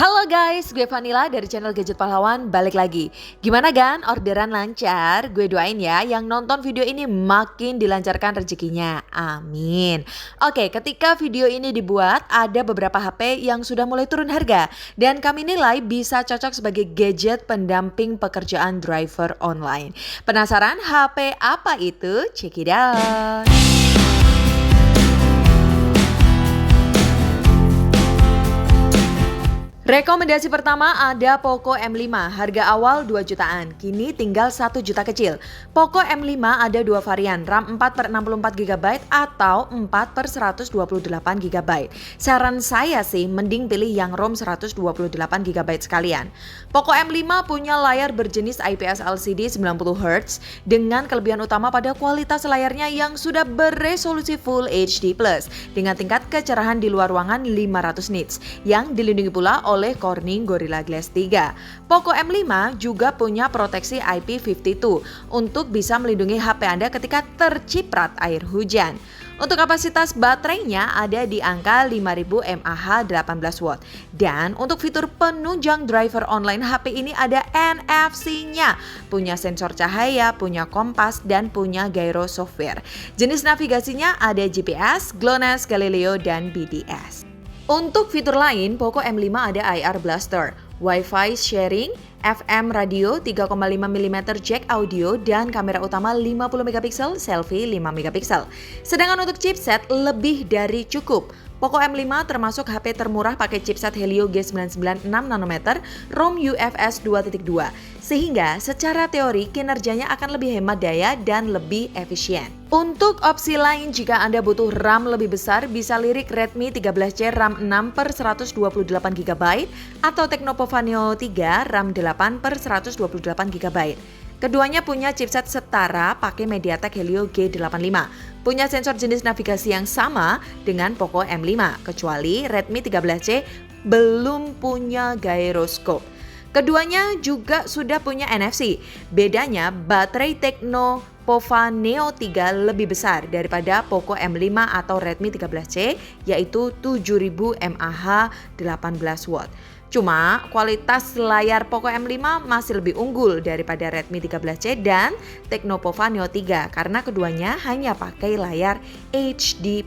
Halo guys, gue Vanilla dari channel Gadget Pahlawan balik lagi. Gimana gan? Orderan lancar? Gue doain ya yang nonton video ini makin dilancarkan rezekinya. Amin. Oke, ketika video ini dibuat ada beberapa HP yang sudah mulai turun harga dan kami nilai bisa cocok sebagai gadget pendamping pekerjaan driver online. Penasaran HP apa itu? Check it out. Rekomendasi pertama ada Poco M5, harga awal 2 jutaan, kini tinggal 1 juta kecil. Poco M5 ada dua varian, RAM 4/64GB atau 4/128GB. Saran saya sih mending pilih yang ROM 128GB sekalian. Poco M5 punya layar berjenis IPS LCD 90Hz dengan kelebihan utama pada kualitas layarnya yang sudah beresolusi Full HD+, dengan tingkat kecerahan di luar ruangan 500 nits, yang dilindungi pula oleh Corning Gorilla Glass 3. Poco M5 juga punya proteksi IP52 untuk bisa melindungi HP Anda ketika terciprat air hujan. Untuk kapasitas baterainya ada di angka 5000 mAh 18W. Dan untuk fitur penunjang driver online HP ini ada NFC-nya. Punya sensor cahaya, punya kompas, dan punya gyro software. Jenis navigasinya ada GPS, GLONASS, Galileo, dan BDS. Untuk fitur lain, Poco M5 ada IR Blaster, Wi-Fi sharing, FM radio, 3,5mm jack audio, dan kamera utama 50MP, selfie 5MP. Sedangkan untuk chipset lebih dari cukup. Poco M5 termasuk HP termurah pakai chipset Helio G99 6nm, ROM UFS 2.2, sehingga secara teori kinerjanya akan lebih hemat daya dan lebih efisien. Untuk opsi lain jika Anda butuh RAM lebih besar bisa lirik Redmi 13C RAM 6/128GB atau Tecnopova Neo 3 RAM 8/128GB. Keduanya punya chipset setara pakai MediaTek Helio G85. Punya sensor jenis navigasi yang sama dengan Poco M5, kecuali Redmi 13C belum punya gyroscope. Keduanya juga sudah punya NFC. Bedanya baterai Tecnopova Neo 3 lebih besar daripada Poco M5 atau Redmi 13C, yaitu 7000 mAh 18W. Cuma kualitas layar Poco M5 masih lebih unggul daripada Redmi 13C dan Tecnopova Neo 3 karena keduanya hanya pakai layar HD+.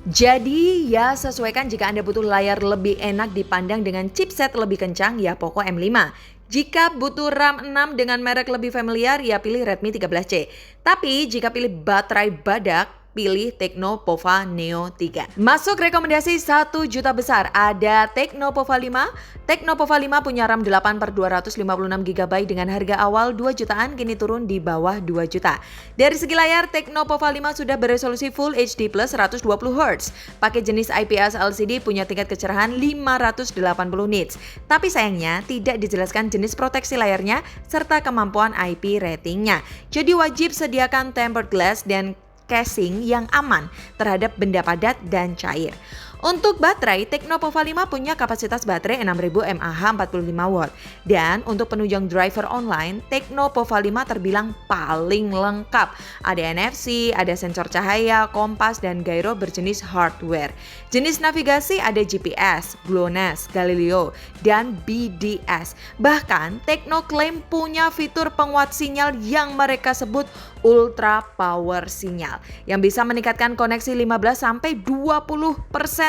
Jadi ya sesuaikan jika Anda butuh layar lebih enak dipandang dengan chipset lebih kencang ya Poco M5. Jika butuh RAM 6 dengan merek lebih familiar ya pilih Redmi 13C. Tapi jika pilih baterai badak, pilih Tecnopova Neo 3. Masuk rekomendasi 1 juta besar ada Tecnopova 5. Tecnopova 5 punya RAM 8/256GB dengan harga awal 2 jutaan kini turun di bawah 2 juta. Dari segi layar Tecnopova 5 sudah beresolusi Full HD+ 120Hz. Pakai jenis IPS LCD punya tingkat kecerahan 580 nits. Tapi sayangnya tidak dijelaskan jenis proteksi layarnya serta kemampuan IP ratingnya. Jadi wajib sediakan tempered glass dan casing yang aman terhadap benda padat dan cair. Untuk baterai, Tecnopova 5 punya kapasitas baterai 6000 mAh 45W. Dan untuk penunjang driver online, Tecnopova 5 terbilang paling lengkap. Ada NFC, ada sensor cahaya, kompas, dan gyro berjenis hardware. Jenis navigasi ada GPS, GLONASS, Galileo, dan BDS. Bahkan, Tecno klaim punya fitur penguat sinyal yang mereka sebut Ultra Power Sinyal yang bisa meningkatkan koneksi 15-20%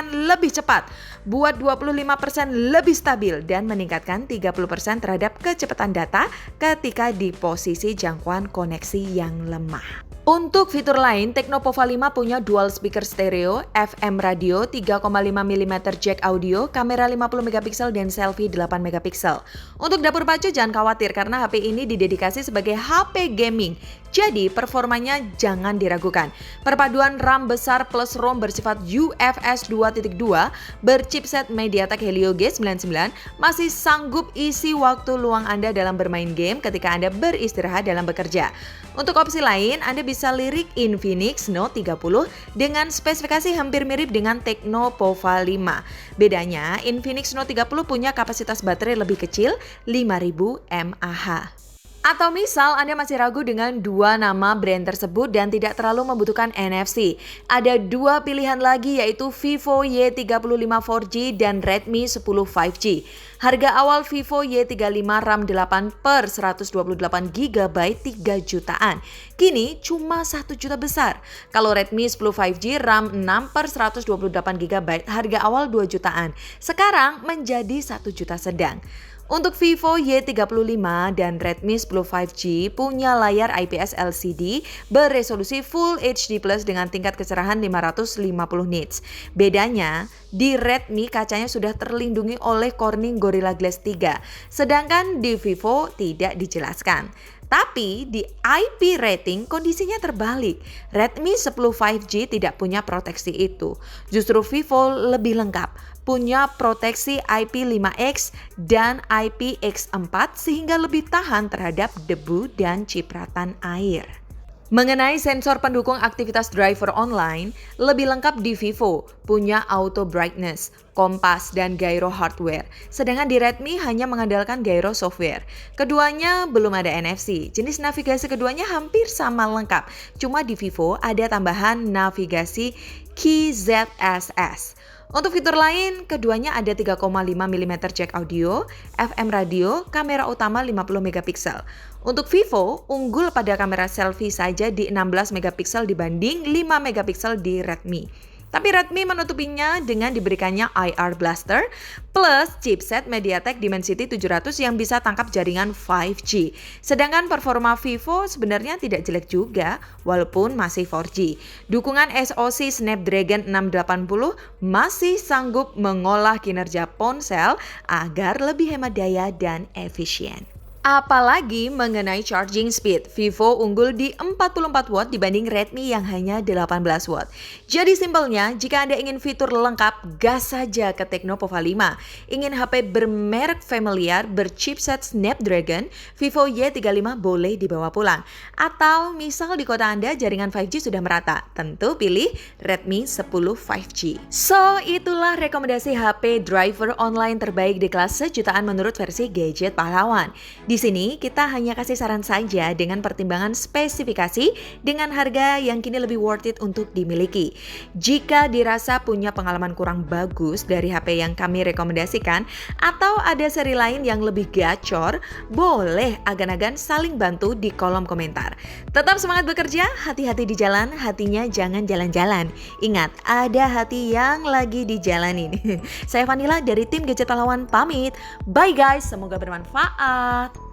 lebih cepat, buat 25% lebih stabil dan meningkatkan 30% terhadap kecepatan data ketika di posisi jangkauan koneksi yang lemah. Untuk fitur lain, Tecnopova 5 punya dual speaker stereo, FM radio, 3,5mm jack audio, kamera 50MP dan selfie 8MP. Untuk dapur pacu jangan khawatir karena HP ini didedikasi sebagai HP gaming. Jadi performanya jangan diragukan. Perpaduan RAM besar plus ROM bersifat UFS 2.2 berchipset MediaTek Helio G99 masih sanggup isi waktu luang Anda dalam bermain game ketika Anda beristirahat dalam bekerja. Untuk opsi lain, Anda bisa lirik Infinix Note 30 dengan spesifikasi hampir mirip dengan Tecnopova 5. Bedanya, Infinix Note 30 punya kapasitas baterai lebih kecil 5000 mAh. Atau misal Anda masih ragu dengan dua nama brand tersebut dan tidak terlalu membutuhkan NFC. Ada dua pilihan lagi yaitu Vivo Y35 4G dan Redmi 10 5G. Harga awal Vivo Y35 RAM 8 per 128GB 3 jutaan. Kini cuma 1 juta besar. Kalau Redmi 10 5G RAM 6 per 128GB harga awal 2 jutaan. Sekarang menjadi 1 juta sedang. Untuk Vivo Y35 dan Redmi 10 5G punya layar IPS LCD beresolusi Full HD Plus dengan tingkat kecerahan 550 nits. Bedanya, di Redmi kacanya sudah terlindungi oleh Corning Gorilla Glass 3, sedangkan di Vivo tidak dijelaskan. Tapi di IP rating kondisinya terbalik. Redmi 10 5G tidak punya proteksi itu. Justru Vivo lebih lengkap, punya proteksi IP5X dan IPX4 sehingga lebih tahan terhadap debu dan cipratan air. Mengenai sensor pendukung aktivitas driver online, lebih lengkap di Vivo, punya auto brightness, kompas, dan gyro hardware. Sedangkan di Redmi hanya mengandalkan gyro software. Keduanya belum ada NFC. Jenis navigasi keduanya hampir sama lengkap. Cuma di Vivo ada tambahan navigasi KZSS. Untuk fitur lain, keduanya ada 3,5 mm jack audio, FM radio, kamera utama 50 megapiksel. Untuk Vivo, unggul pada kamera selfie saja di 16 megapiksel dibanding 5 megapiksel di Redmi. Tapi Redmi menutupinya dengan diberikannya IR Blaster plus chipset MediaTek Dimensity 700 yang bisa tangkap jaringan 5G. Sedangkan performa Vivo sebenarnya tidak jelek juga walaupun masih 4G. Dukungan SoC Snapdragon 680 masih sanggup mengolah kinerja ponsel agar lebih hemat daya dan efisien. Apalagi mengenai charging speed, Vivo unggul di 44 watt dibanding Redmi yang hanya 18 watt. Jadi simpelnya, jika Anda ingin fitur lengkap, gas saja ke Tecnopova 5. Ingin HP bermerek familiar berchipset Snapdragon, Vivo Y35 boleh dibawa pulang. Atau misal di kota Anda jaringan 5G sudah merata, tentu pilih Redmi 10 5G. So, itulah rekomendasi HP driver online terbaik di kelas sejutaan menurut versi Gadget Pahlawan. Di sini kita hanya kasih saran saja dengan pertimbangan spesifikasi dengan harga yang kini lebih worth it untuk dimiliki. Jika dirasa punya pengalaman kurang bagus dari HP yang kami rekomendasikan atau ada seri lain yang lebih gacor, boleh agan-agan saling bantu di kolom komentar. Tetap semangat bekerja, hati-hati di jalan, hatinya jangan jalan-jalan. Ingat, ada hati yang lagi dijalanin. Saya Vanilla dari tim Gadget Pahlawan pamit. Bye guys, semoga bermanfaat.